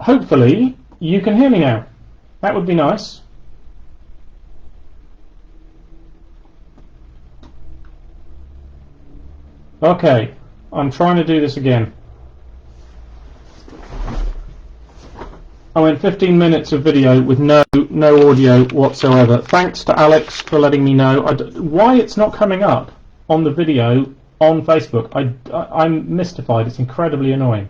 hopefully you can hear me now. That would be nice. Okay, I'm trying to do this again. I went 15 minutes of video with no audio whatsoever. Thanks to Alex for letting me know why it's not coming up on the video on Facebook. I'm mystified. It's incredibly annoying.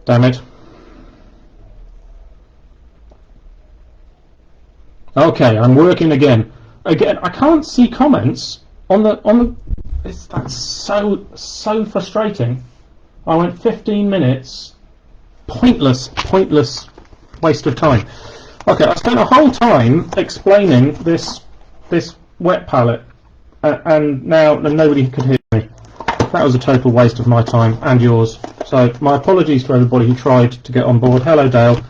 Damn it. Okay, I'm working again. Again, I can't see comments on the. That's so frustrating. I went 15 minutes, pointless waste of time. Okay, I spent a whole time explaining this wet palette, and now nobody could hear me. That was a total waste of my time and yours. So my apologies to everybody who tried to get on board. Hello, Dale.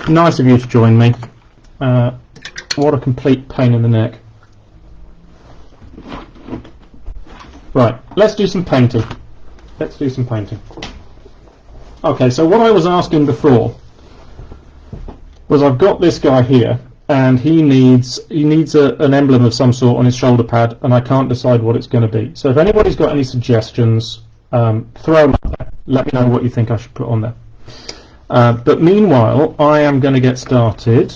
Nice of you to join me. What a complete pain in the neck. Right, let's do some painting. Let's do some painting. Okay, so what I was asking before was I've got this guy here, and he needs an emblem of some sort on his shoulder pad, and I can't decide what it's going to be. So if anybody's got any suggestions, throw them out there. Let me know what you think I should put on there. But meanwhile, I am going to get started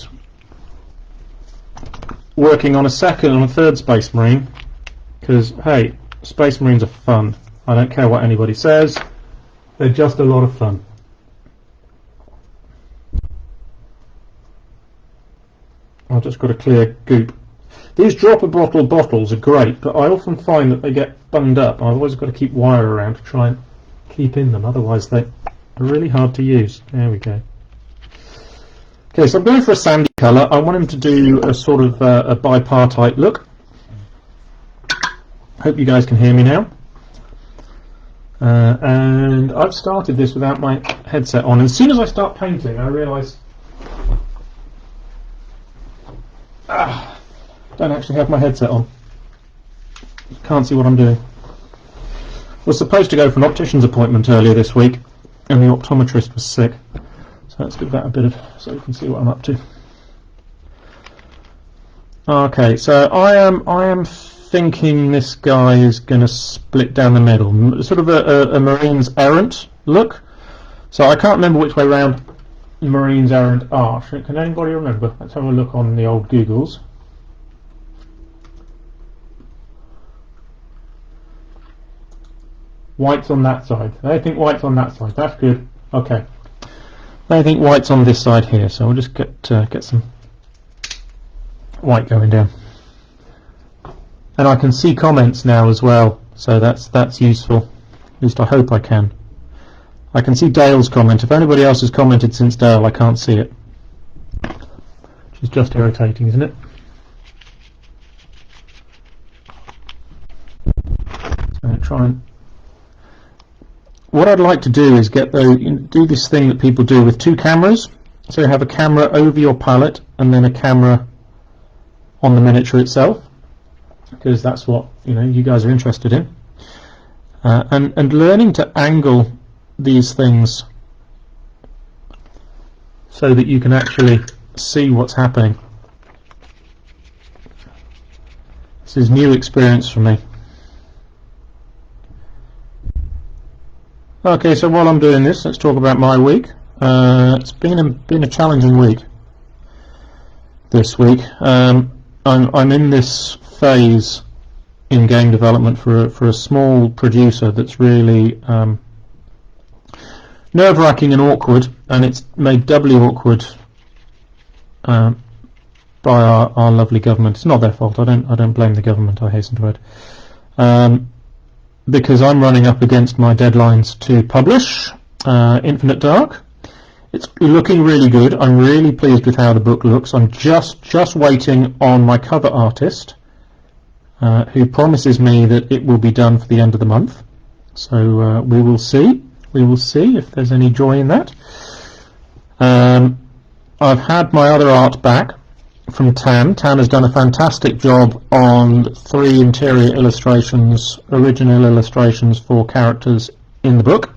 working on a second and a third Space Marine, because hey, Space Marines are fun. I don't care what anybody says, they're just a lot of fun. I've just got to clear goop. These dropper bottle bottles are great, but I often find that they get bunged up. I've always got to keep wire around to try and keep in them, otherwise they are really hard to use. There we go. Okay, so I'm going for a sandy colour. I want him to do a sort of a bipartite look. Hope you guys can hear me now. And I've started this without my headset on. As soon as I start painting, I realise don't actually have my headset on. Can't see what I'm doing. Was supposed to go for an optician's appointment earlier this week, and the optometrist was sick. So let's give that a bit of, so you can see what I'm up to. Okay, so I am thinking this guy is going to split down the middle, sort of a Marines Errant look. So I can't remember which way round Marines Errant are. Can anybody remember? Let's have a look on the old Googles. White's on that side. They think white's on that side. That's good. Okay. They think white's on this side here. So we'll just get some white going down. And I can see comments now as well. So that's useful. At least I hope I can. I can see Dale's comment. If anybody else has commented since Dale, I can't see it. Which is just irritating, isn't it? So try and. What I'd like to do is do this thing that people do with two cameras. So you have a camera over your palette and then a camera on the miniature itself, because that's what you guys are interested in. And learning to angle these things so that you can actually see what's happening. This is new experience for me. Okay, so while I'm doing this, let's talk about my week. It's been a challenging week this week. I'm in this phase in game development for a small producer that's really nerve-wracking and awkward, and it's made doubly awkward by our lovely government. It's not their fault. I don't blame the government, I hasten to add. Because I'm running up against my deadlines to publish Infinite Dark. It's looking really good. I'm really pleased with how the book looks. I'm just waiting on my cover artist, who promises me that it will be done for the end of the month. So we will see. We will see if there's any joy in that. I've had my other art back, from Tan. Tan has done a fantastic job on 3 interior illustrations, original illustrations for characters in the book.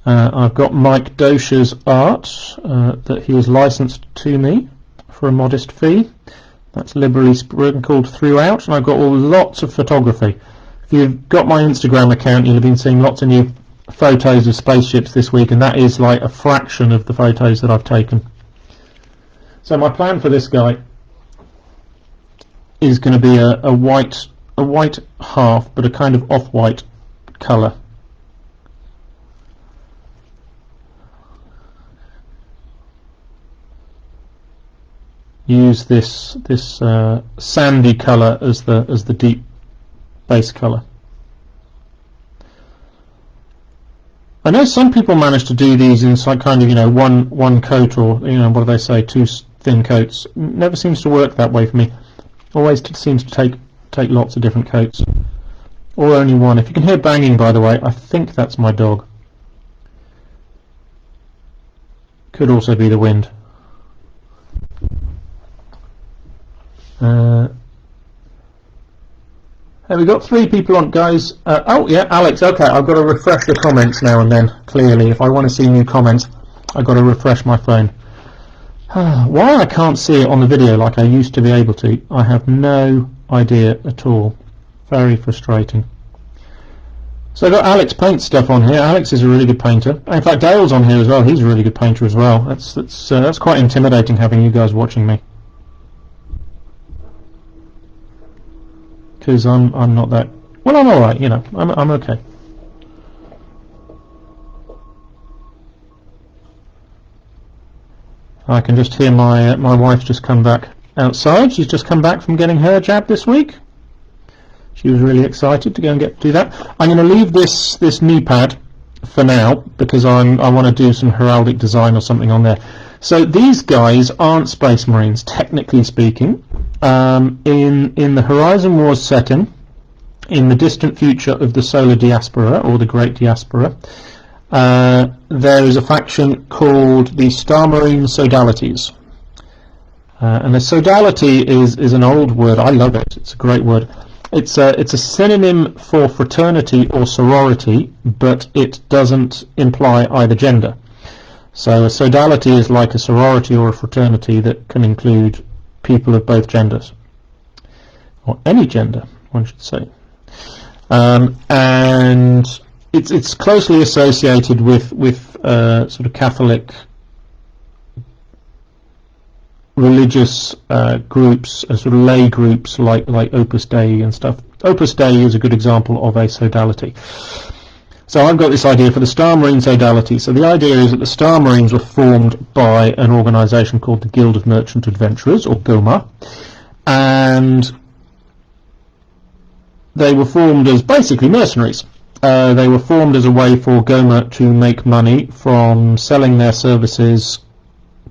I've got Mike Dosha's art that he has licensed to me for a modest fee. That's liberally sprinkled throughout, and I've got lots of photography. If you've got my Instagram account, you'll have been seeing lots of new photos of spaceships this week, and that is like a fraction of the photos that I've taken. So my plan for this guy is going to be a white half, but a kind of off-white colour. Use this sandy colour as the deep base colour. I know some people manage to do these in some kind of one coat, or what do they say, 2 thin coats. Never seems to work that way for me. Always seems to take lots of different coats, or only one. If you can hear banging, by the way, I think that's my dog. Could also be the wind. We've got 3 people on, guys. Oh yeah, Alex. Okay, I've got to refresh the comments now and then. Clearly, if I want to see new comments, I've got to refresh my phone. Why I can't see it on the video like I used to be able to, I have no idea at all. Very frustrating. So I've got Alex Paint stuff on here. Alex is a really good painter. In fact, Dale's on here as well. He's a really good painter as well. That's quite intimidating having you guys watching me, because I'm not that well. I'm all right, I'm okay. I can just hear my wife just come back outside. She's just come back from getting her jab this week. She was really excited to go and do that. I'm going to leave this knee pad for now because I want to do some heraldic design or something on there. So these guys aren't Space Marines, technically speaking. In the Horizon Wars setting, in the distant future of the Solar Diaspora, or the Great Diaspora, there is a faction called the Star Marine Sodalities. And a sodality is an old word. I love it. It's a great word. It's a synonym for fraternity or sorority, but it doesn't imply either gender. So a sodality is like a sorority or a fraternity that can include people of both genders, or any gender, one should say. And it's closely associated with sort of Catholic religious groups, sort of lay groups like Opus Dei and stuff. Opus Dei is a good example of a sodality. So I've got this idea for the Star Marine sodality. So the idea is that the Star Marines were formed by an organisation called the Guild of Merchant Adventurers, or GOMA, and they were formed as basically mercenaries. They were formed as a way for GOMA to make money from selling their services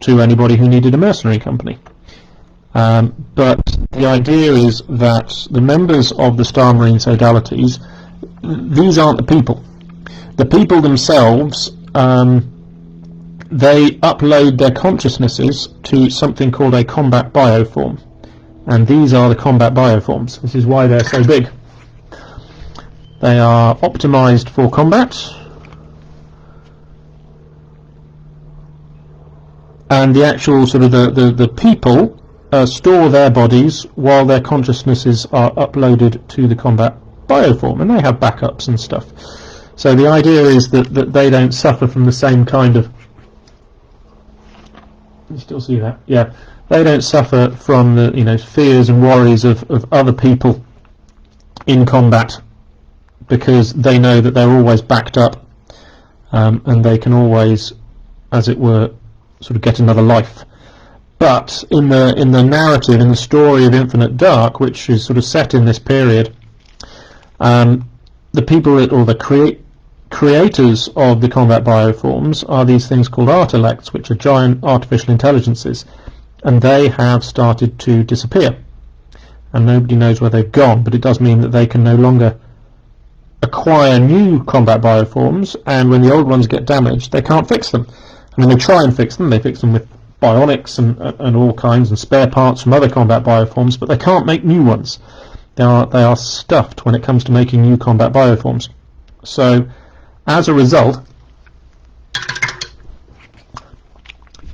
to anybody who needed a mercenary company. But the idea is that the members of the Star Marine sodalities, these aren't the people. The people themselves, they upload their consciousnesses to something called a combat bioform. And these are the combat bioforms. This is why they're so big. They are optimized for combat, and the actual sort of the people store their bodies while their consciousnesses are uploaded to the combat bioform, and they have backups and stuff. So the idea is that they don't suffer from the same kind of... You still see that? Yeah. They don't suffer from the fears and worries of other people in combat, because they know that they're always backed up, and they can always, as it were, sort of get another life. But in the narrative, in the story of Infinite Dark, which is sort of set in this period, the people or the creators of the combat bioforms are these things called artilects, which are giant artificial intelligences, and they have started to disappear, and nobody knows where they've gone. But it does mean that they can no longer acquire new combat bioforms, and when the old ones get damaged, they can't fix them. I mean, they try and fix them. They fix them with bionics and all kinds, and spare parts from other combat bioforms, but they can't make new ones. They are stuffed when it comes to making new combat bioforms. So, as a result,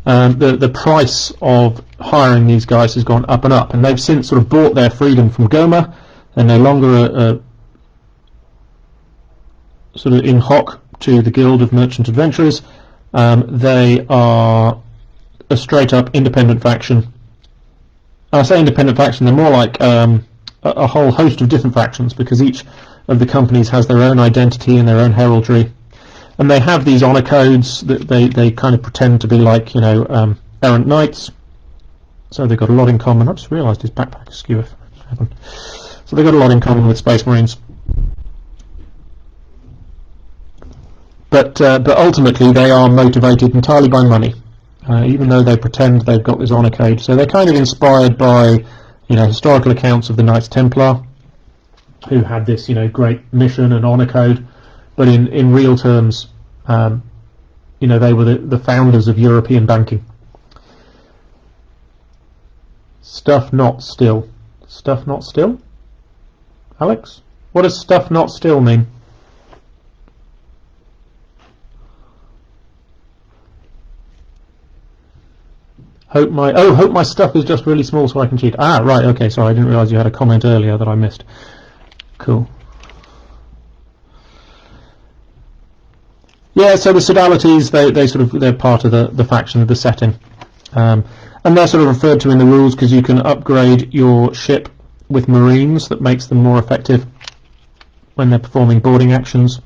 the price of hiring these guys has gone up and up, and they've since sort of bought their freedom from Goma. They're no longer sort of in hoc to the Guild of Merchant Adventurers. They are a straight-up independent faction. And I say independent faction, they're more like a whole host of different factions, because each of the companies has their own identity and their own heraldry. And they have these honor codes that they kind of pretend to be like, you know, errant knights. So they've got a lot in common. I just realised his backpack is skew. So they've got a lot in common with Space Marines. But ultimately they are motivated entirely by money, even though they pretend they've got this honor code. So they're kind of inspired by, you know, historical accounts of the Knights Templar, who had this, you know, great mission and honor code. But in real terms, you know, they were the founders of European banking. Stuff not still. Stuff not still? Alex? What does stuff not still mean? Hope my stuff is just really small so I can cheat. Ah, right, okay, sorry, I didn't realise you had a comment earlier that I missed. Cool. Yeah, so the Sodalities, they're part of the faction of the setting, and they're sort of referred to in the rules because you can upgrade your ship with Marines that makes them more effective when they're performing boarding actions,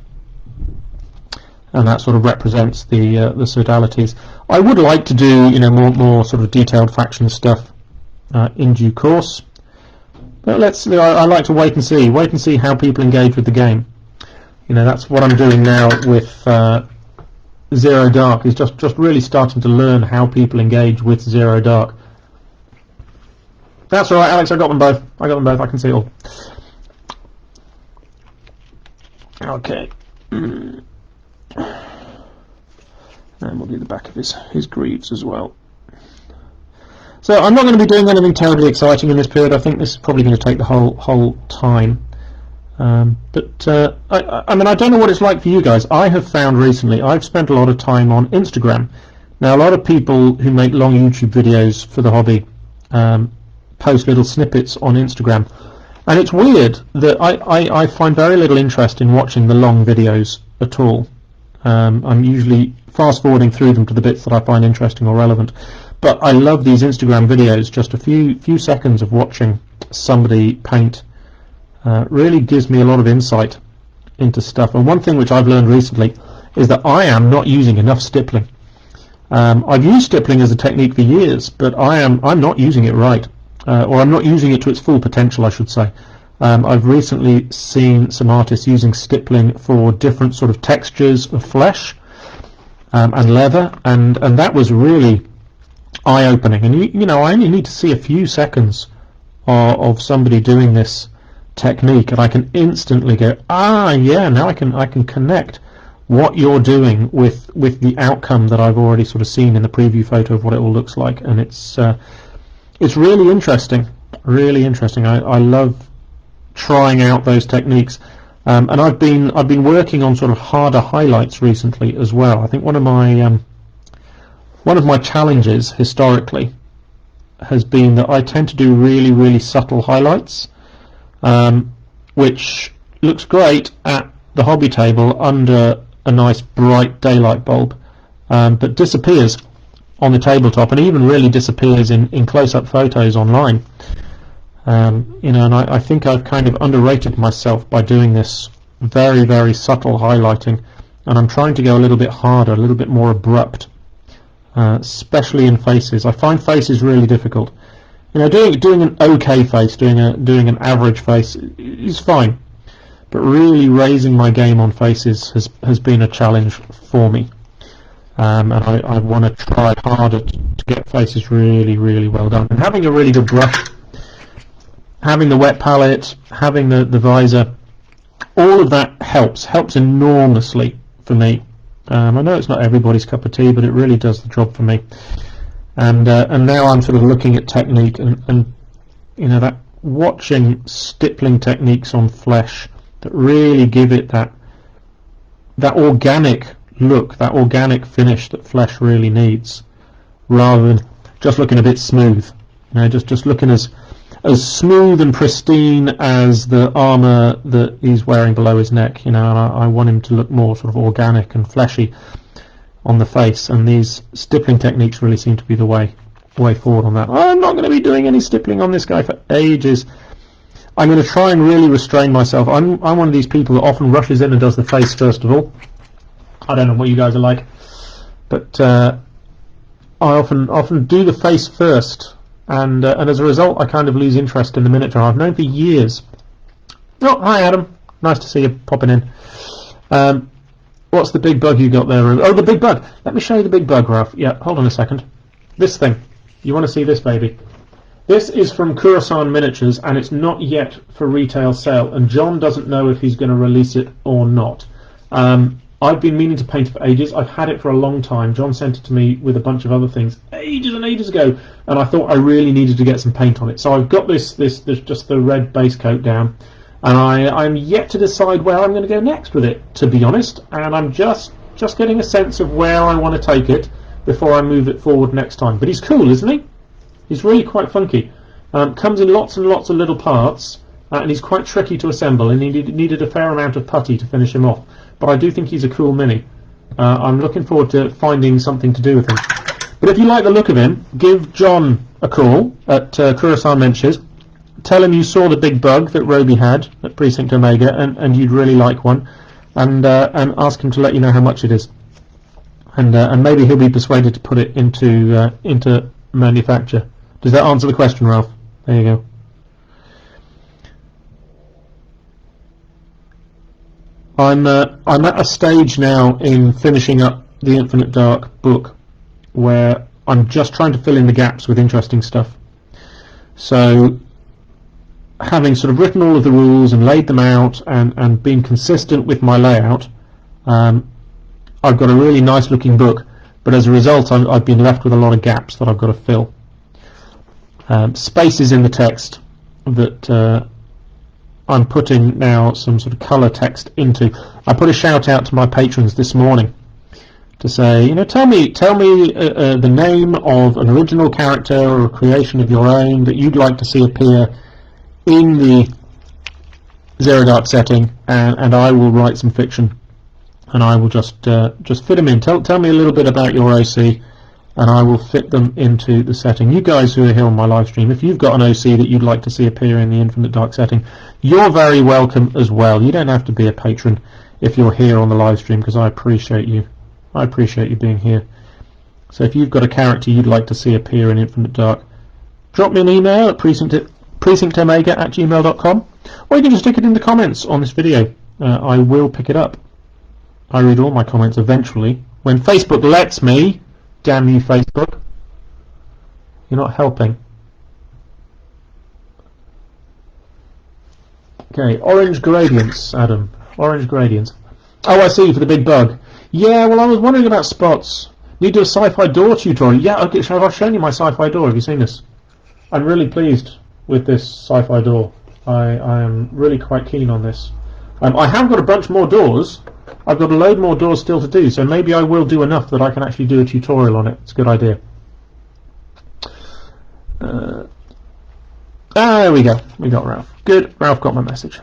and that sort of represents the Sodalities. I would like to do, you know, more sort of detailed faction stuff in due course, but I like to wait and see how people engage with the game. You know, that's what I'm doing now with Zero Dark, is just really starting to learn how people engage with Zero Dark. That's all right, Alex, I got them both, I can see it all. Okay. And we'll do the back of his greaves as well. So I'm not going to be doing anything terribly exciting in this period. I think this is probably going to take the whole time. I mean, I don't know what it's like for you guys. I have found recently, I've spent a lot of time on Instagram. Now, a lot of people who make long YouTube videos for the hobby post little snippets on Instagram. And it's weird that I find very little interest in watching the long videos at all. I'm usually fast-forwarding through them to the bits that I find interesting or relevant. But I love these Instagram videos. Just a few seconds of watching somebody paint really gives me a lot of insight into stuff. And one thing which I've learned recently is that I am not using enough stippling. I've used stippling as a technique for years, but I'm not using it right, or I'm not using it to its full potential, I should say. I've recently seen some artists using stippling for different sort of textures of flesh and leather, and that was really eye-opening. And you know, I only need to see a few seconds of somebody doing this technique, and I can instantly go, yeah, now I can connect what you're doing with the outcome that I've already sort of seen in the preview photo of what it all looks like, and it's really interesting. I love trying out those techniques, and I've been working on sort of harder highlights recently as well. I think one of my challenges historically has been that I tend to do really subtle highlights, which looks great at the hobby table under a nice bright daylight bulb, but disappears on the tabletop, and even really disappears in close-up photos online. You know, and I think I've kind of underrated myself by doing this very subtle highlighting, and I'm trying to go a little bit harder, a little bit more abrupt, especially in faces. I find faces really difficult. You know, doing an okay face, doing an average face is fine, but really raising my game on faces has been a challenge for me, and I want to try harder to get faces really well done. And having a really good brush, having the wet palette, having the visor, all of that helps enormously for me. I know it's not everybody's cup of tea, but it really does the job for me. and now I'm sort of looking at technique and you know, that watching stippling techniques on flesh that really give it that organic look, that organic finish that flesh really needs, rather than just looking a bit smooth. You know, just looking as smooth and pristine as the armour that he's wearing below his neck. You know, and I want him to look more sort of organic and fleshy on the face, and these stippling techniques really seem to be the way forward on that. I'm not going to be doing any stippling on this guy for ages. I'm going to try and really restrain myself. I'm one of these people that often rushes in and does the face first of all. I don't know what you guys are like, but I often do the face first, and as a result I kind of lose interest in the miniature I've known for years. Oh, hi Adam, nice to see you popping in. What's the big bug you got there? Oh, the big bug. Let me show you the big bug, Ralph. Yeah, hold on a second. This thing. You want to see this baby? This is from Kurosan Miniatures, and it's not yet for retail sale, and John doesn't know if he's going to release it or not. I've been meaning to paint it for ages. I've had it for a long time. John sent it to me with a bunch of other things ages and ages ago, and I thought I really needed to get some paint on it. So I've got this just the red base coat down, and I'm yet to decide where I'm going to go next with it, to be honest, and I'm just getting a sense of where I want to take it before I move it forward next time. But he's cool, isn't he? He's really quite funky. Comes in lots and lots of little parts, and he's quite tricky to assemble, and he needed a fair amount of putty to finish him off. But I do think he's a cool mini. I'm looking forward to finding something to do with him. But if you like the look of him, give John a call at Kurosan Miniatures. Tell him you saw the big bug that Roby had at Precinct Omega, and you'd really like one, and ask him to let you know how much it is. And maybe he'll be persuaded to put it into manufacture. Does that answer the question, Ralph? There you go. I'm at a stage now in finishing up the Infinite Dark book where I'm just trying to fill in the gaps with interesting stuff. So, having sort of written all of the rules and laid them out and been consistent with my layout, I've got a really nice looking book, but as a result I've been left with a lot of gaps that I've got to fill. Spaces in the text that I'm putting now some sort of colour text into. I put a shout out to my patrons this morning to say, you know, tell me the name of an original character or a creation of your own that you'd like to see appear in the Zero Dark setting, and I will write some fiction, and I will just fit them in. Tell me a little bit about your OC, and I will fit them into the setting. You guys who are here on my live stream, if you've got an OC that you'd like to see appear in the Infinite Dark setting, you're very welcome as well. You don't have to be a patron if you're here on the live stream, because I appreciate you. I appreciate you being here. So if you've got a character you'd like to see appear in Infinite Dark, drop me an email at precinctomega@gmail.com, or you can just stick it in the comments on this video. I will pick it up. I read all my comments eventually, when Facebook lets me. Damn you, Facebook. You're not helping. Okay, orange gradients, Adam. Orange gradients. Oh, I see, for the big bug. Yeah, well, I was wondering about spots. Need to do a sci-fi door tutorial. Yeah, okay, so I've shown you my sci-fi door. Have you seen this? I'm really pleased with this sci-fi door. I am really quite keen on this. I have got a bunch more doors. I've got a load more doors still to do, so maybe I will do enough that I can actually do a tutorial on it. It's a good idea. There we go. We got Ralph. Good. Ralph got my message.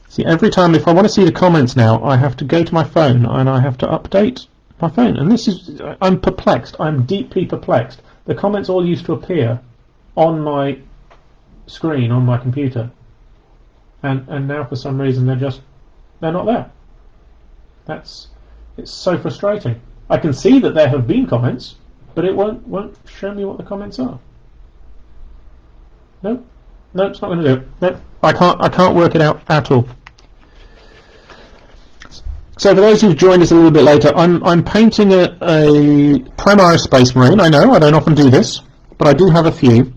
See, every time if I want to see the comments now, I have to go to my phone and I have to update my phone. And this is, I'm perplexed. I'm deeply perplexed. The comments all used to appear on my screen, on my computer. And now for some reason they're not there. It's so frustrating. I can see that there have been comments, but it won't show me what the comments are. Nope, it's not going to do it. Nope, I can't work it out at all. So for those who've joined us a little bit later, I'm painting a Primaris Space Marine. I know I don't often do this, but I do have a few.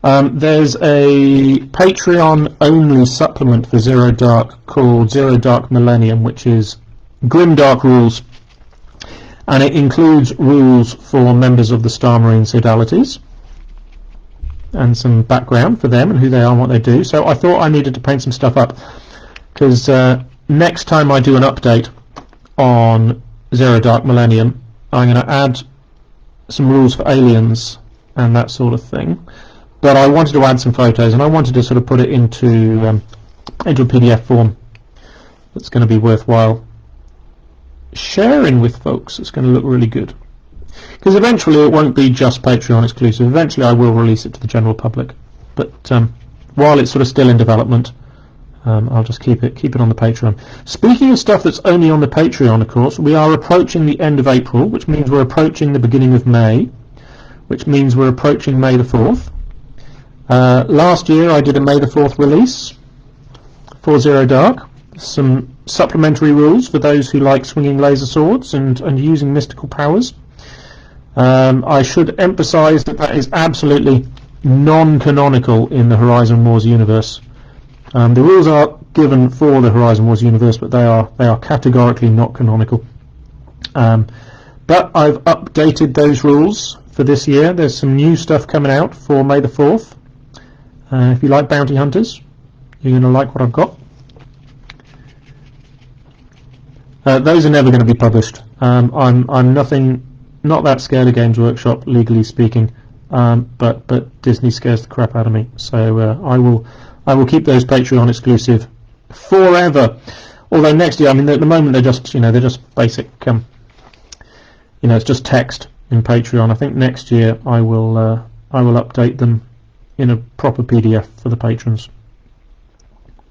There's a Patreon-only supplement for Zero Dark called Zero Dark Millennium, which is Grimdark rules. and it includes rules for members of the Star Marine Sodalities and some background for them and who they are and what they do. So I thought I needed to paint some stuff up, because next time I do an update on Zero Dark Millennium, I'm going to add some rules for aliens and that sort of thing. But I wanted to add some photos, and I wanted to sort of put it into a PDF form that's going to be worthwhile sharing with folks. It's going to look really good, because eventually it won't be just Patreon exclusive. Eventually I will release it to the general public, but while it's sort of still in development, I'll just keep it on the Patreon. Speaking of stuff that's only on the Patreon, of course, we are approaching the end of April, which means we're approaching the beginning of May, which means we're approaching May the 4th. Last year I did a May the 4th release for Zero Dark, some supplementary rules for those who like swinging laser swords and using mystical powers. I should emphasize that is absolutely non-canonical in the Horizon Wars universe. The rules are given for the Horizon Wars universe, but they are categorically not canonical. But I've updated those rules for this year. There's some new stuff coming out for May the 4th. If you like bounty hunters, you're going to like what I've got. Those are never going to be published. I'm not that scared of Games Workshop, legally speaking, but Disney scares the crap out of me. So I will keep those Patreon exclusive forever. Although next year, I mean, at the moment they're just basic. It's just text in Patreon. I think next year I will update them in a proper PDF for the patrons.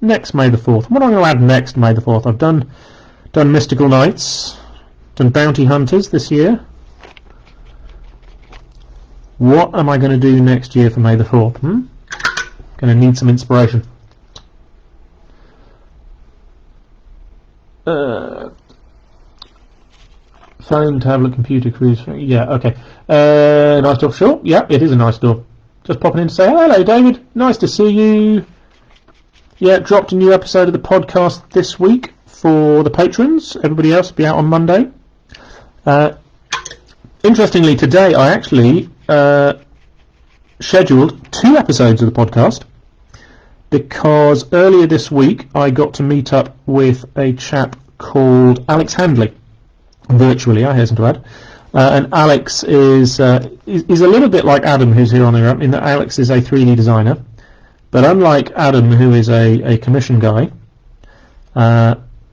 Next May the 4th. What am I going to add next May the 4th? I've done Mystical Knights, done Bounty Hunters this year. What am I going to do next year for May the 4th? Going to need some inspiration. Phone, tablet, computer, cruise. Yeah, okay. Nice door. Sure. Yeah, it is a nice door. Just popping in to say hello, David. Nice to see you. Yeah, dropped a new episode of the podcast this week for the patrons. Everybody else will be out on Monday. Interestingly, today I actually scheduled 2 episodes of the podcast, because earlier this week I got to meet up with a chap called Alex Handley, virtually, I hasten to add. And Alex is a little bit like Adam, who's here on the in that Alex is a 3D designer, but unlike Adam, who is a commission guy,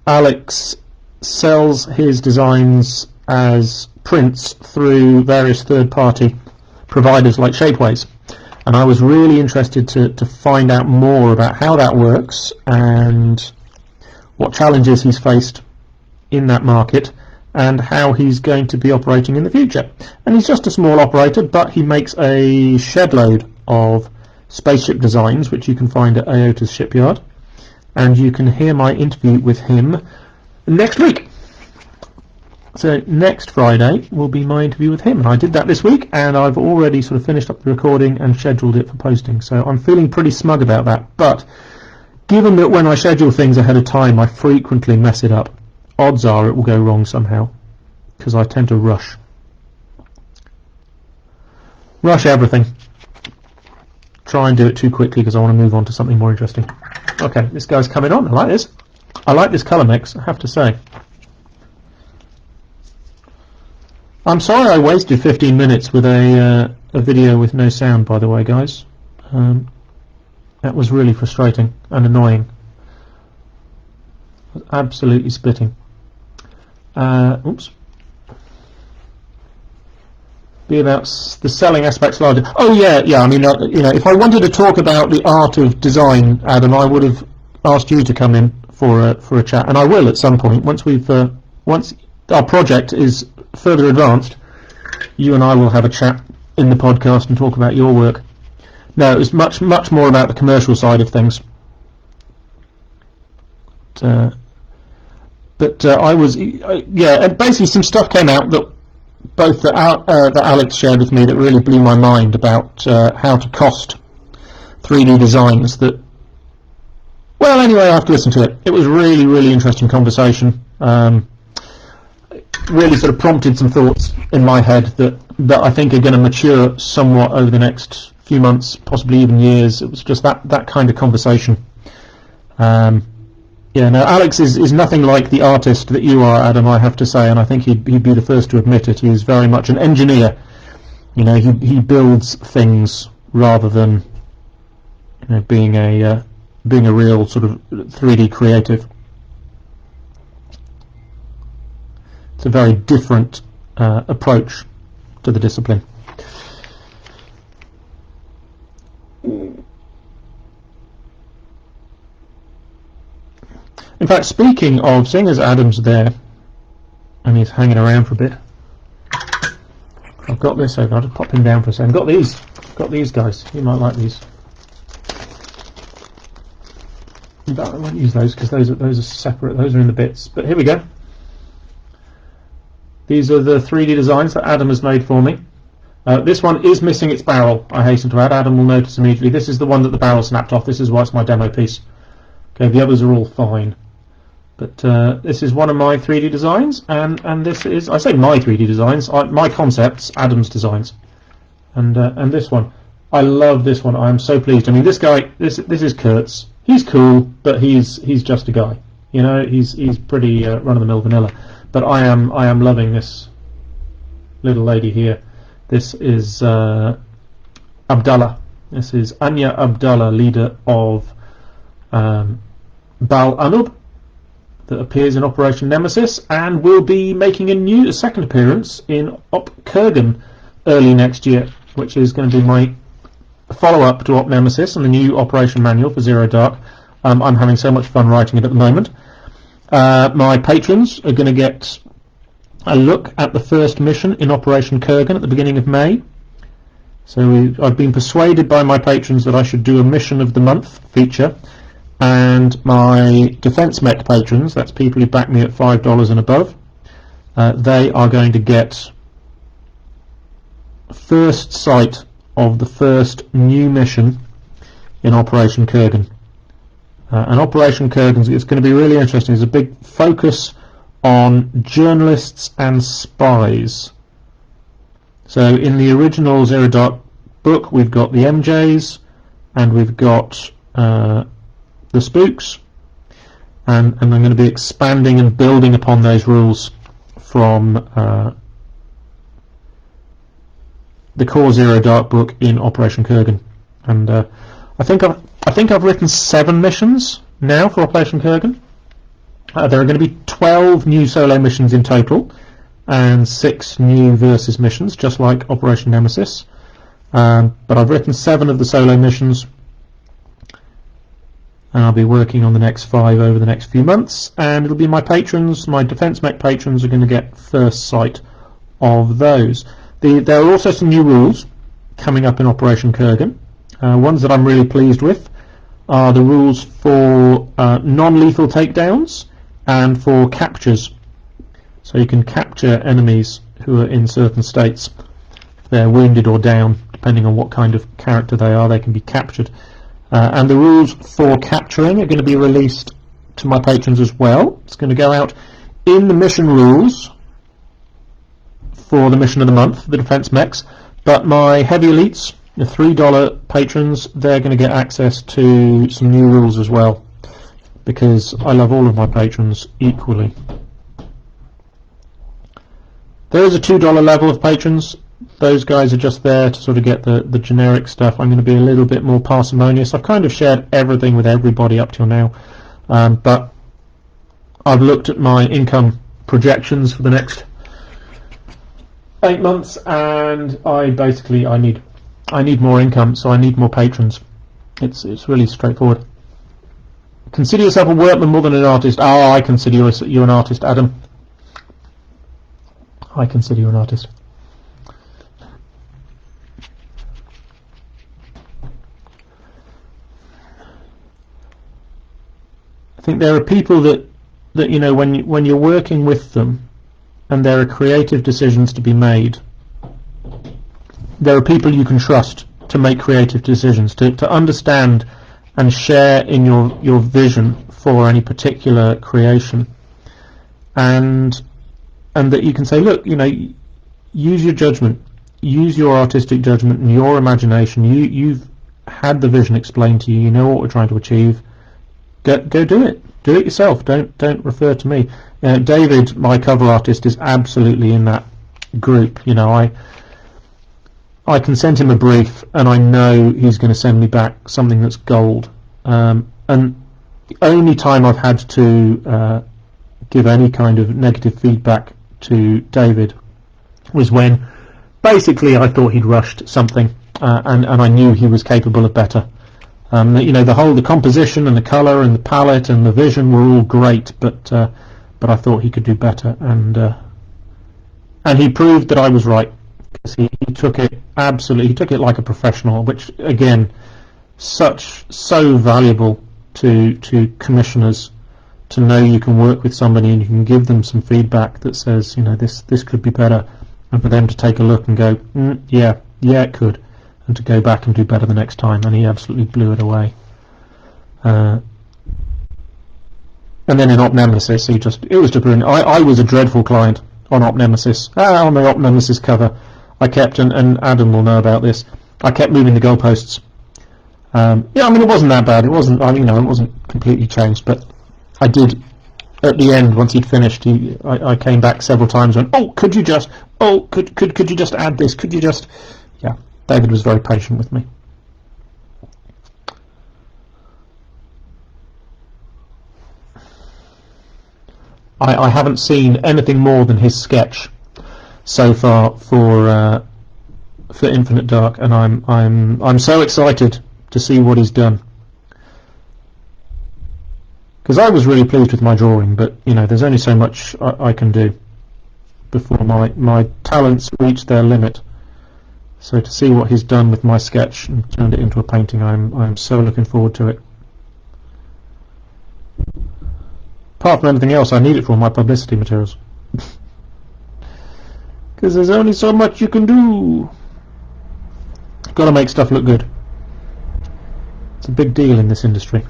Alex sells his designs as prints through various third-party providers like Shapeways. And I was really interested to find out more about how that works and what challenges he's faced in that market and how he's going to be operating in the future. And he's just a small operator, but he makes a shed load of spaceship designs, which you can find at Aota's shipyard. And you can hear my interview with him next week. So next Friday will be my interview with him, and I did that this week, and I've already sort of finished up the recording and scheduled it for posting, so I'm feeling pretty smug about that. But given that when I schedule things ahead of time I frequently mess it up, odds are it will go wrong somehow, because I tend to rush everything, try and do it too quickly because I want to move on to something more interesting. Okay, this guy's coming on. I like this colour mix, I have to say. I'm sorry I wasted 15 minutes with a video with no sound, by the way, guys. That was really frustrating and annoying. I was absolutely splitting. Oops. Be about the selling aspects larger. Oh yeah. I mean, if I wanted to talk about the art of design, Adam, I would have asked you to come in for a chat, and I will at some point once our project is further advanced. You and I will have a chat in the podcast and talk about your work. No, it was much more about the commercial side of things. But I was, and basically some stuff came out that that Alex shared with me that really blew my mind about how to cost 3D designs. Well, anyway, I have to listen to it. It was really, really interesting conversation. really sort of prompted some thoughts in my head that I think are going to mature somewhat over the next few months, possibly even years. It was just that kind of conversation. Yeah, no, Alex is nothing like the artist that you are, Adam, I have to say, and I think he'd be the first to admit it. He's very much an engineer. You know, he builds things rather than, you know, being a real sort of 3D creative. It's a very different approach to the discipline. In fact, speaking of, seeing as Adam's there and he's hanging around for a bit, I've got this over. I'll just pop him down for a second. Got these guys. You might like these. I won't use those because those are separate. Those are in the bits. But here we go. These are the 3D designs that Adam has made for me. This one is missing its barrel, I hasten to add. Adam will notice immediately. This is the one that the barrel snapped off. This is why it's my demo piece. Okay, the others are all fine. But this is one of my 3D designs, and this is, I say my 3D designs, my concepts, Adam's designs. And this one. I love this one. I'm so pleased. I mean, this guy, this is Kurtz. He's cool, but he's just a guy. You know, he's pretty run-of-the-mill vanilla. But I am loving this little lady here. This is Abdallah. This is Anya Abdallah, leader of Bal Anub, that appears in Operation Nemesis, and will be making a second appearance in Op Kurgan early next year, which is going to be my follow-up to Op Nemesis and the new operation manual for Zero Dark. I'm having so much fun writing it at the moment. My patrons are going to get a look at the first mission in Operation Kurgan at the beginning of May. So I've been persuaded by my patrons that I should do a Mission of the Month feature, and my Defense Mech patrons, that's people who back me at $5 and above, they are going to get first sight of the first new mission in Operation Kurgan. And Operation Kurgan is going to be really interesting. There's a big focus on journalists and spies. So in the original Zero Dark book, we've got the MJs, and we've got the spooks, and I'm going to be expanding and building upon those rules from the core Zero Dark book in Operation Kurgan. And I think I've written 7 missions now for Operation Kurgan. There are going to be 12 new solo missions in total, and 6 new versus missions, just like Operation Nemesis. But I've written 7 of the solo missions, and I'll be working on the next 5 over the next few months, and it'll be my patrons, my Defense Mech patrons, are going to get first sight of those. There are also some new rules coming up in Operation Kurgan. Ones that I'm really pleased with are the rules for non-lethal takedowns and for captures. So you can capture enemies who are in certain states. If they're wounded or down, depending on what kind of character they are, they can be captured. And the rules for capturing are going to be released to my patrons as well. It's going to go out in the mission rules for the Mission of the Month, the Defense Mechs, but my heavy elites, the $3 patrons, they're going to get access to some new rules as well, because I love all of my patrons equally. There is a $2 level of patrons. Those guys are just there to sort of get the generic stuff. I'm going to be a little bit more parsimonious. I've kind of shared everything with everybody up till now, but I've looked at my income projections for the next 8 months, and I need more income, so I need more patrons. It's really straightforward. Consider yourself a workman more than an artist. Oh, I consider you an artist, Adam. I consider you an artist. I think there are people that you know, when you're working with them and there are creative decisions to be made, there are people you can trust to make creative decisions, to understand and share in your vision for any particular creation. And and that you can say, look, use your judgment, use your artistic judgment and your imagination. You've had the vision explained to you. You know what we're trying to achieve. Go do it. Do it yourself. Don't refer to me. David, my cover artist, is absolutely in that group. I can send him a brief, and I know he's going to send me back something that's gold. And the only time I've had to give any kind of negative feedback to David was when basically I thought he'd rushed something, and I knew he was capable of better. The composition and the colour and the palette and the vision were all great, but I thought he could do better, and he proved that I was right, because he took it like a professional, which again, so valuable to commissioners, to know you can work with somebody and you can give them some feedback that says, this could be better, and for them to take a look and go, yeah it could, and to go back and do better the next time. And he absolutely blew it away. And then in Op Nemesis, it was just brilliant. I was a dreadful client on Op Nemesis. On the Op Nemesis cover, I kept, and Adam will know about this, I kept moving the goalposts. It wasn't that bad. It wasn't, it wasn't completely changed, but I did, at the end, once he'd finished, I came back several times and went, could you just add this? Could you just... Yeah, David was very patient with me. I haven't seen anything more than his sketch so far for Infinite Dark, and I'm so excited to see what he's done, because I was really pleased with my drawing, but there's only so much I can do before my talents reach their limit. So to see what he's done with my sketch and turned it into a painting, I'm so looking forward to it. Apart from anything else, I need it for all my publicity materials, because there's only so much you can do. Got to make stuff look good. It's a big deal in this industry.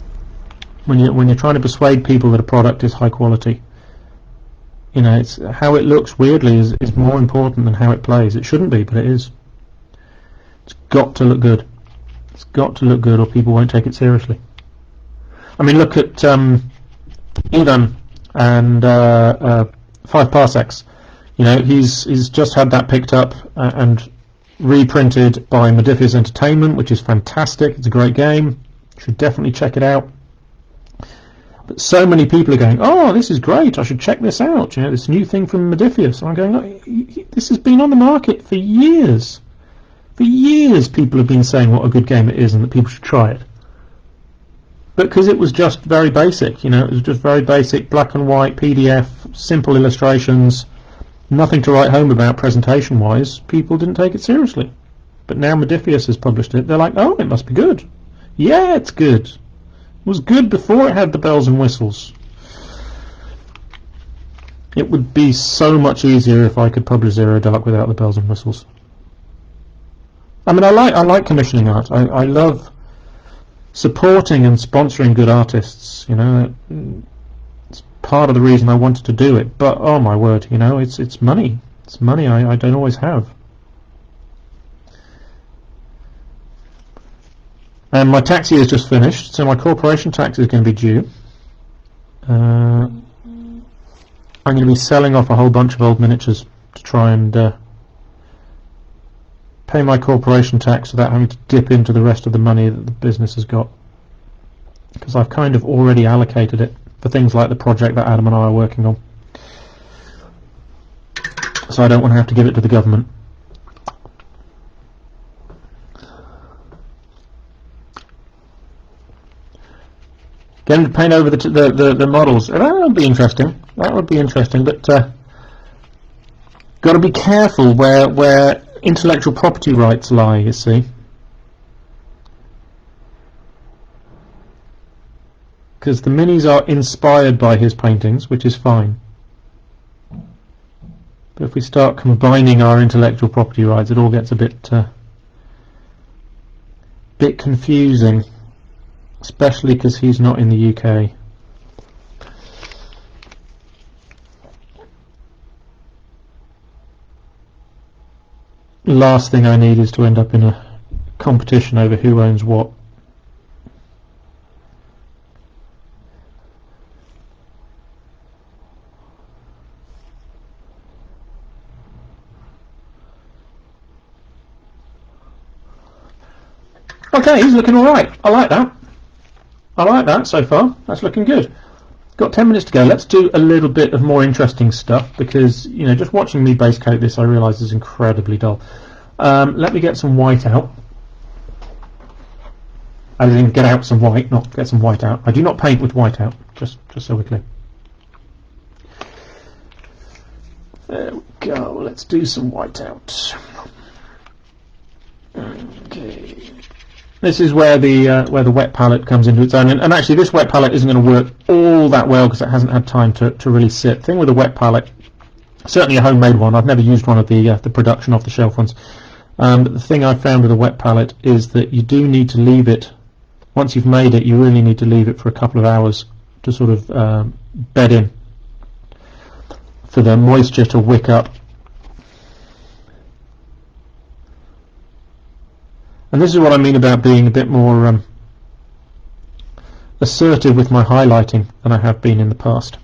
When you're trying to persuade people that a product is high quality, it's how it looks, weirdly, is more important than how it plays. It shouldn't be, but it is. It's got to look good. It's got to look good, or people won't take it seriously. Look at Ivan and 5 Parsecs. He's just had that picked up and reprinted by Modiphius Entertainment, which is fantastic. It's a great game. You should definitely check it out. But so many people are going, oh, this is great, I should check this out, this new thing from Modiphius. And I'm going, oh, this has been on the market for years. For years people have been saying what a good game it is and that people should try it. But because it was just very basic, it was just very basic, black and white, PDF, simple illustrations, nothing to write home about presentation-wise, people didn't take it seriously. But now Modiphius has published it, they're like, oh, it must be good. Yeah, it's good. It was good before it had the bells and whistles. It would be so much easier if I could publish Zero Dark without the bells and whistles. I like commissioning art. I love supporting and sponsoring good artists. It's part of the reason I wanted to do it. But oh my word, it's money. It's money I don't always have. And my tax year is just finished, so my corporation tax is going to be due. I'm going to be selling off a whole bunch of old miniatures to try and pay my corporation tax without having to dip into the rest of the money that the business has got, because I've kind of already allocated it for things like the project that Adam and I are working on, so I don't want to have to give it to the government. Getting to paint over the models, that would be interesting. That would be interesting, but got to be careful where intellectual property rights lie, you see. Because the minis are inspired by his paintings, which is fine. But if we start combining our intellectual property rights, it all gets a bit confusing. Especially because he's not in the UK. last thing I need is to end up in a competition over who owns what. Okay, he's looking alright. I like that. I like that so far. That's looking good. Got 10 minutes to go. Let's do a little bit of more interesting stuff, because, you know, just watching me base coat this, I realise is incredibly dull. Let me get some white out. I didn't get out some white, not get some white out. I do not paint with white out, just so we're clear. There we go. Let's do some white out. Okay. This is where the wet palette comes into its own, and actually this wet palette isn't going to work all that well because it hasn't had time to really sit. Thing with a wet palette, certainly a homemade one. I've never used one of the production off-the-shelf ones. But the thing I've found with a wet palette is that you do need to leave it. Once you've made it, you really need to leave it for a couple of hours to sort of bed in, for the moisture to wick up. And this is what I mean about being a bit more assertive with my highlighting than I have been in the past.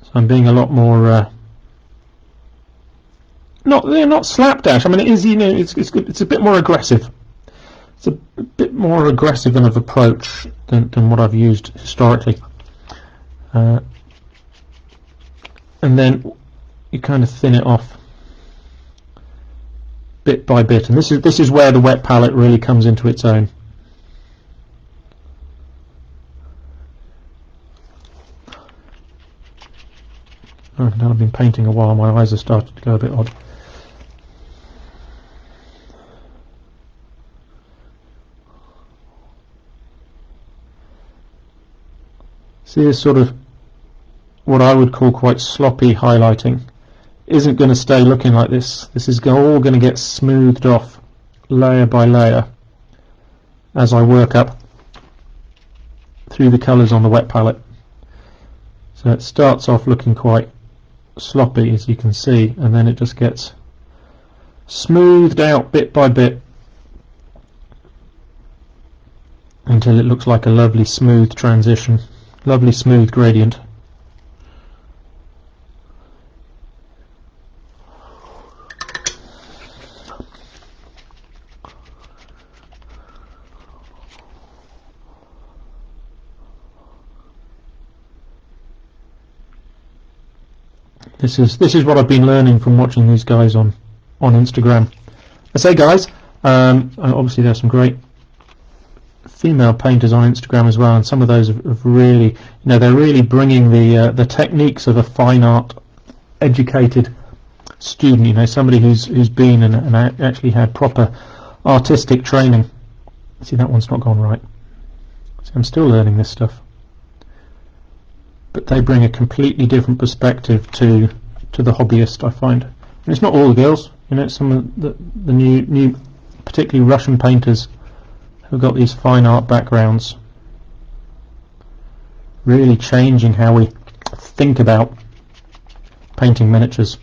So I'm being a lot more not slapdash. I mean, it is, you know, it's a bit more aggressive. It's a bit more aggressive of approach than what I've used historically. And then you kind of thin it off bit by bit, and this is where the wet palette really comes into its own. Oh, now I've been painting a while, my eyes have started to go a bit odd. See, this sort of what I would call quite sloppy highlighting isn't going to stay looking like this. This is all going to get smoothed off layer by layer as I work up through the colours on the wet palette. So it starts off looking quite sloppy, as you can see, and then it just gets smoothed out bit by bit until it looks like a lovely smooth transition, lovely smooth gradient. This is what I've been learning from watching these guys on Instagram. I say guys, obviously there's some great female painters on Instagram as well, and some of those have really, you know, they're really bringing the techniques of a fine art educated student, you know, somebody who's been and actually had proper artistic training. See, that one's not gone right. See, I'm still learning this stuff. But they bring a completely different perspective to the hobbyist, I find. And it's not all the girls, you know, it's some of the new particularly Russian painters who've got these fine art backgrounds, really changing how we think about painting miniatures.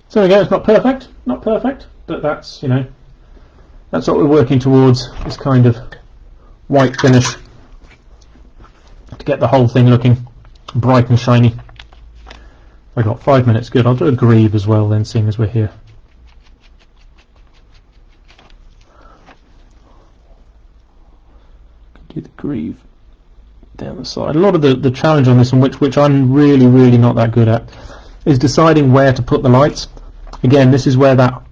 So again, it's not perfect, but that's, you know, that's what we're working towards, this kind of white finish to get the whole thing looking bright and shiny. I got 5 minutes, good. I'll do a greave as well then, seeing as we're here. Do the greave down the side. A lot of the challenge on this one, which I'm really not that good at, is deciding where to put the lights. Again, this is where that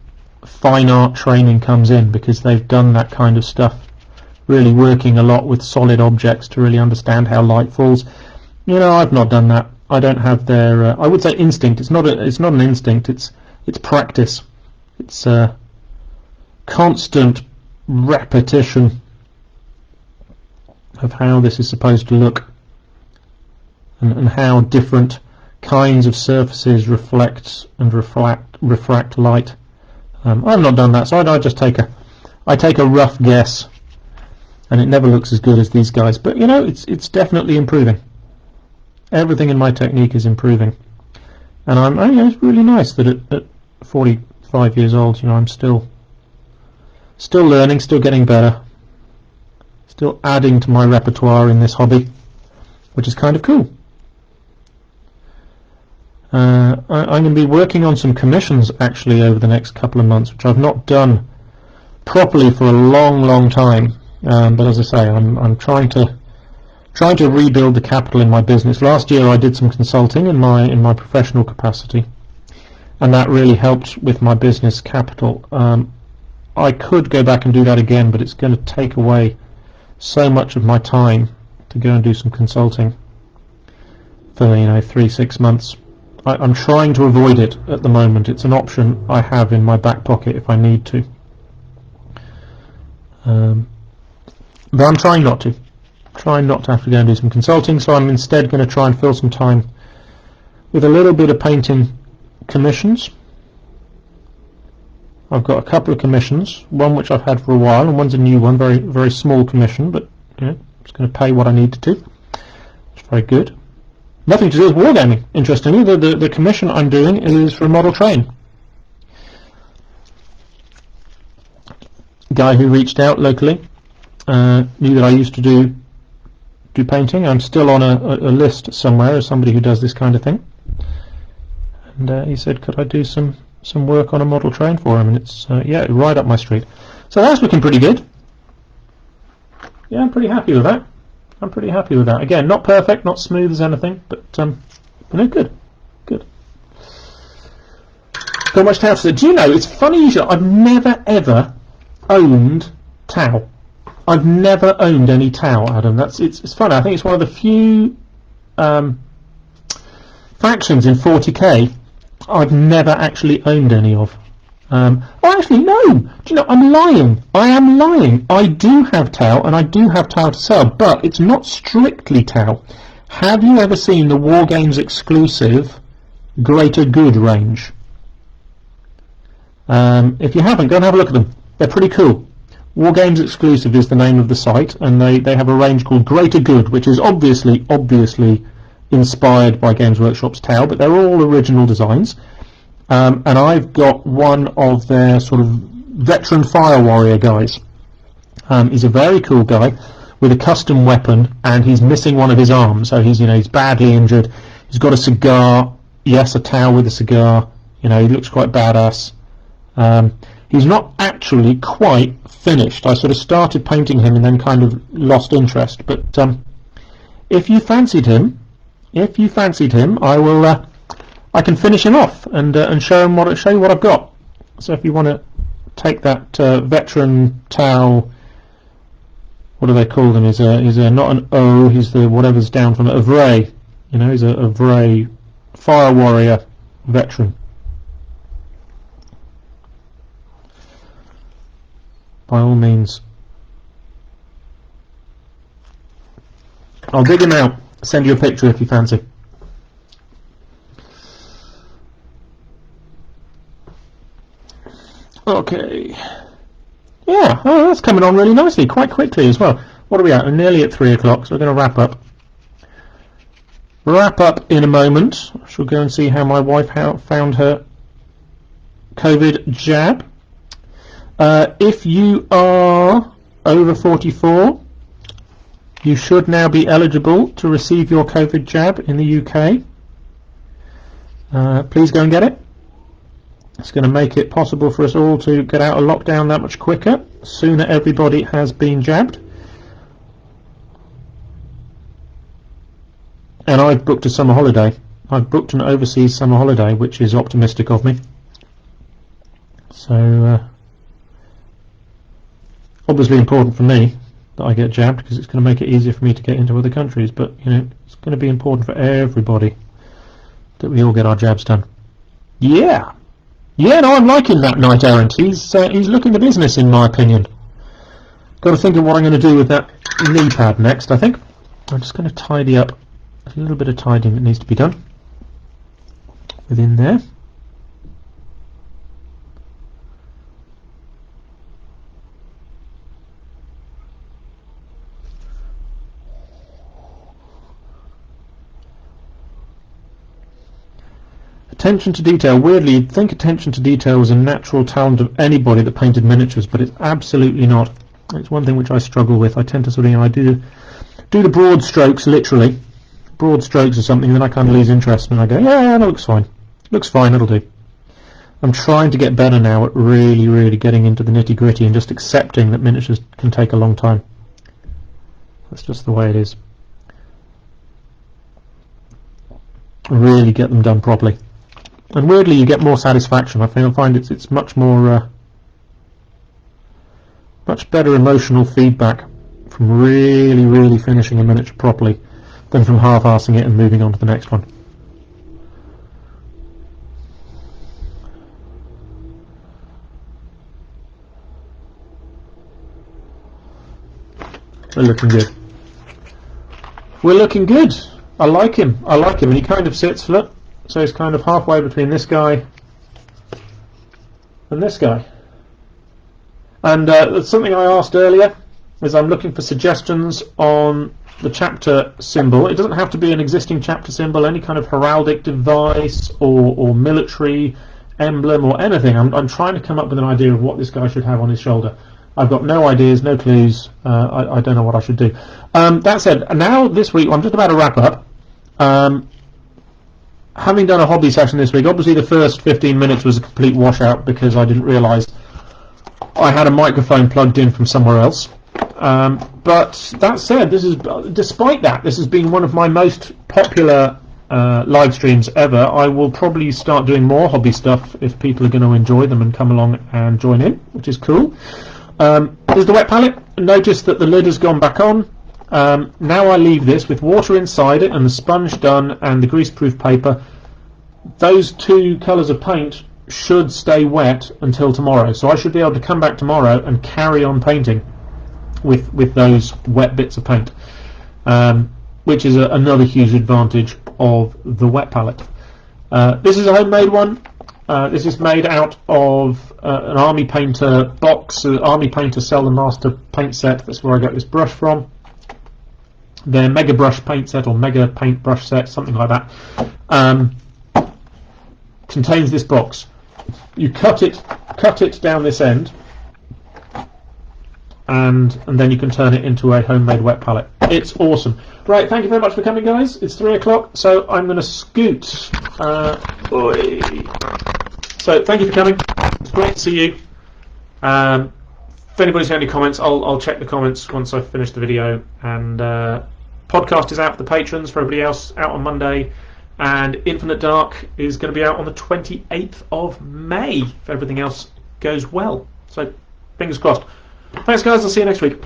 fine art training comes in, because they've done that kind of stuff, really working a lot with solid objects to really understand how light falls. You know, I've not done that. I don't have their I would say instinct. It's not an instinct, it's practice. It's constant repetition of how this is supposed to look, and how different kinds of surfaces refract light. I've not done that, so I just take a rough guess, and it never looks as good as these guys. But you know, it's definitely improving. Everything in my technique is improving, and it's really nice that at 45 years old, you know, I'm still learning, still getting better, still adding to my repertoire in this hobby, which is kind of cool. I'm going to be working on some commissions actually over the next couple of months, which I've not done properly for a long time. But as I say, I'm trying to rebuild the capital in my business. Last year I did some consulting in my professional capacity, and that really helped with my business capital. I could go back and do that again, but it's going to take away so much of my time to go and do some consulting for 3-6 months. I'm trying to avoid it at the moment. It's an option I have in my back pocket if I need to, but I'm trying not to have to go and do some consulting. So I'm instead going to try and fill some time with a little bit of painting commissions. I've got a couple of commissions, one which I've had for a while, and one's a new one, very very small commission, but it's going to pay what I need to do. It's very good. Nothing to do with wargaming, interestingly. The commission I'm doing is for a model train. Guy who reached out locally knew that I used to do painting. I'm still on a list somewhere as somebody who does this kind of thing, and he said, could I do some work on a model train for him, and it's right up my street. So that's looking pretty good. Yeah, I'm pretty happy with that. Again, not perfect, not smooth as anything, but good. Got much towel to say. Do you know, it's funny, I've never ever owned towel. I've never owned any towel, Adam. It's funny. I think it's one of the few factions in 40k I've never actually owned any of. Actually, no. Do you know? I'm lying. I am lying. I do have towel, and I do have towel to sell, but it's not strictly towel. Have you ever seen the Wargames exclusive Greater Good range? If you haven't, go and have a look at them. They're pretty cool. Wargames Exclusive is the name of the site, and they have a range called Greater Good, which is obviously inspired by Games Workshop's towel, but they're all original designs. And I've got one of their sort of veteran fire warrior guys. He's a very cool guy with a custom weapon, and he's missing one of his arms, so he's badly injured. He's got a cigar, yes, a towel with a cigar. He looks quite badass. He's not actually quite finished. I sort of started painting him and then kind of lost interest. But if you fancied him, I will. I can finish him off and show you what I've got. So if you want to take that veteran towel, what do they call them? He's not an O. He's the whatever's down from it. A Vray. He's a Vray fire warrior veteran. By all means, I'll dig him out. Send you a picture if you fancy. Okay. Yeah, that's coming on really nicely, quite quickly as well. What are we at? We're nearly at 3 o'clock, so we're going to wrap up. Wrap up in a moment. I shall go and see how my wife found her COVID jab. If you are over 44, you should now be eligible to receive your COVID jab in the UK. Please go and get it. It's going to make it possible for us all to get out of lockdown that much quicker, sooner everybody has been jabbed. And I've booked a summer holiday. I've booked an overseas summer holiday, which is optimistic of me. So, obviously important for me that I get jabbed, because it's going to make it easier for me to get into other countries, but it's going to be important for everybody that we all get our jabs done. No, I'm liking that knight errant. He's looking the business, in my opinion. Got to think of what I'm going to do with that knee pad next, I think. I'm just going to tidy up a little bit of tidying that needs to be done within there. Attention to detail. Weirdly, you'd think attention to detail was a natural talent of anybody that painted miniatures, but it's absolutely not. It's one thing which I struggle with. I tend to sort of, I do the broad strokes, literally. Broad strokes or something, and then I kind of lose interest, and I go, yeah, that looks fine. Looks fine, it'll do. I'm trying to get better now at really, really getting into the nitty-gritty and just accepting that miniatures can take a long time. That's just the way it is. Really get them done properly. And weirdly, you get more satisfaction. I find it's much more, much better emotional feedback from really, really finishing a miniature properly than from half-arsing it and moving on to the next one. We're looking good. We're looking good. I like him. I like him. And he kind of sits, look. So he's kind of halfway between this guy and this guy. And something I asked earlier is I'm looking for suggestions on the chapter symbol. It doesn't have to be an existing chapter symbol, any kind of heraldic device or military emblem or anything. I'm trying to come up with an idea of what this guy should have on his shoulder. I've got no ideas, no clues. I don't know what I should do. That said, now this week, I'm just about to wrap up. Having done a hobby session this week, obviously the first 15 minutes was a complete washout because I didn't realise I had a microphone plugged in from somewhere else. But that said, despite that, this has been one of my most popular live streams ever. I will probably start doing more hobby stuff if people are going to enjoy them and come along and join in, which is cool. There's the wet palette. Notice that the lid has gone back on. Now I leave this with water inside it and the sponge done and the greaseproof paper. Those two colours of paint should stay wet until tomorrow, so I should be able to come back tomorrow and carry on painting with those wet bits of paint, which is another huge advantage of the wet palette. This is a homemade one. This is made out of an Army Painter box. Army Painter sell the master paint set. That's where I got this brush from. Their Mega Brush paint set or Mega Paint brush set, something like that, contains this box. You cut it down this end, and then you can turn it into a homemade wet palette. It's awesome. Right, thank you very much for coming, guys. It's 3 o'clock, so I'm going to scoot. So thank you for coming. It's great to see you. If anybody's got any comments, I'll check the comments once I've finished the video. And podcast is out for the patrons. For everybody else, out on Monday. And Infinite Dark is going to be out on the 28th of May, if everything else goes well. So, fingers crossed. Thanks, guys. I'll see you next week.